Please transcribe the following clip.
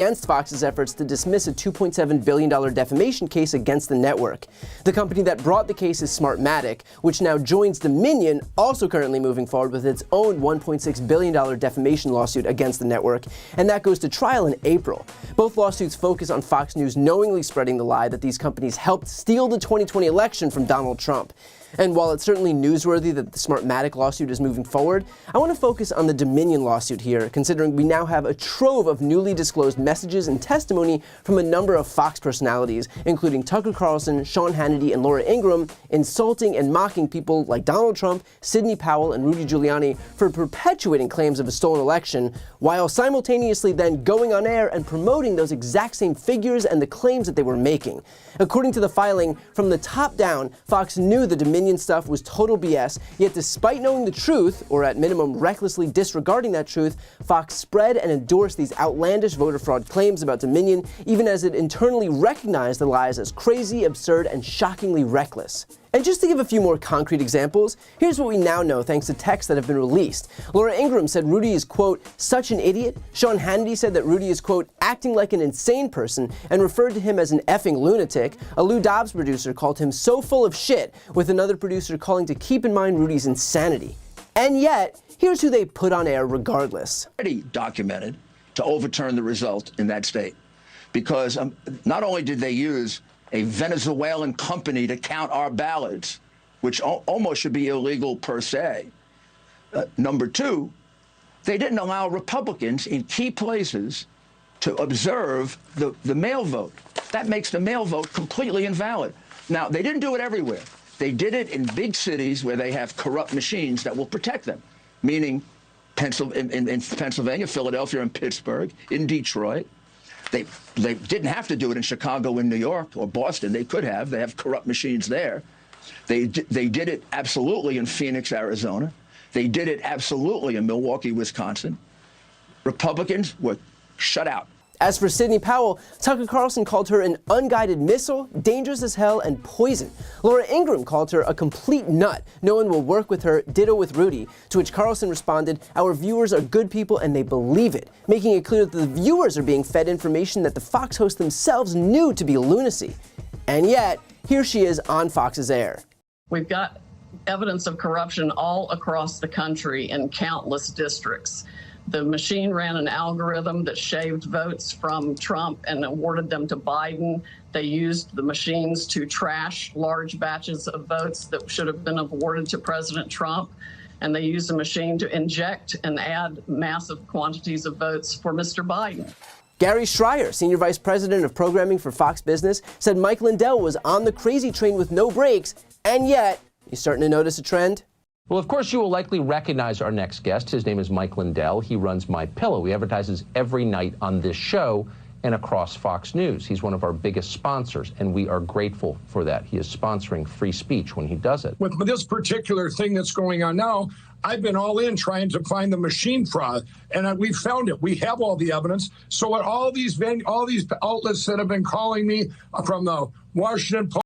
against Fox's efforts to dismiss a $2.7 billion defamation case against the network. The company that brought the case is Smartmatic, which now joins Dominion, also currently moving forward with its own $1.6 billion defamation lawsuit against the network, and that goes to trial in April. Both lawsuits focus on Fox News knowingly spreading the lie that these companies helped steal the 2020 election from Donald Trump. And while it's certainly newsworthy that the Smartmatic lawsuit is moving forward, I want to focus on the Dominion lawsuit here, considering we now have a trove of newly disclosed messages and testimony from a number of Fox personalities, including Tucker Carlson, Sean Hannity, and Laura Ingraham, insulting and mocking people like Donald Trump, Sidney Powell, and Rudy Giuliani for perpetuating claims of a stolen election, while simultaneously then going on air and promoting those exact same figures and the claims that they were making. According to the filing, from the top down, Fox knew the Dominion stuff was total BS, yet despite knowing the truth, or at minimum recklessly disregarding that truth, Fox spread and endorsed these outlandish voter fraud claims about Dominion, even as it internally recognized the lies as crazy, absurd, and shockingly reckless. And just to give a few more concrete examples, here's what we now know thanks to texts that have been released. Laura Ingraham said Rudy is, quote, such an idiot. Sean Hannity said that Rudy is, quote, acting like an insane person and referred to him as an effing lunatic. A Lou Dobbs producer called him so full of shit, with another producer calling to keep in mind Rudy's insanity. And yet, here's who they put on air regardless. Already documented to overturn the result in that state, because not only did they use a Venezuelan company to count our ballots, which almost should be illegal per se. Number two, they didn't allow Republicans in key places to observe the mail vote. That makes the mail vote completely invalid. Now, they didn't do it everywhere. They did it in big cities where they have corrupt machines that will protect them, meaning in Pennsylvania, Philadelphia, and Pittsburgh, in Detroit. They didn't have to do it in Chicago, in New York, or Boston. They could have. They have corrupt machines there. They did it absolutely in Phoenix, Arizona. They did it absolutely in Milwaukee, Wisconsin. Republicans were shut out. As for Sidney Powell, Tucker Carlson called her an unguided missile, dangerous as hell, and poison. Laura Ingraham called her a complete nut. No one will work with her, ditto with Rudy. To which Carlson responded, our viewers are good people and they believe it, making it clear that the viewers are being fed information that the Fox hosts themselves knew to be lunacy. And yet, here she is on Fox's air. We've got evidence of corruption all across the country in countless districts. The machine ran an algorithm that shaved votes from Trump and awarded them to Biden. They used the machines to trash large batches of votes that should have been awarded to President Trump. And they used a machine to inject and add massive quantities of votes for Mr. Biden. Gary Schreier, Senior Vice President of Programming for Fox Business, said Mike Lindell was on the crazy train with no brakes, and yet, you starting to notice a trend? Well, of course, you will likely recognize our next guest. His name is Mike Lindell. He runs MyPillow. He advertises every night on this show and across Fox News. He's one of our biggest sponsors, and we are grateful for that. He is sponsoring free speech when he does it. With this particular thing that's going on now, I've been all in trying to find the machine fraud, and we found it. We have all the evidence. So at all these outlets that have been calling me from the Washington Post,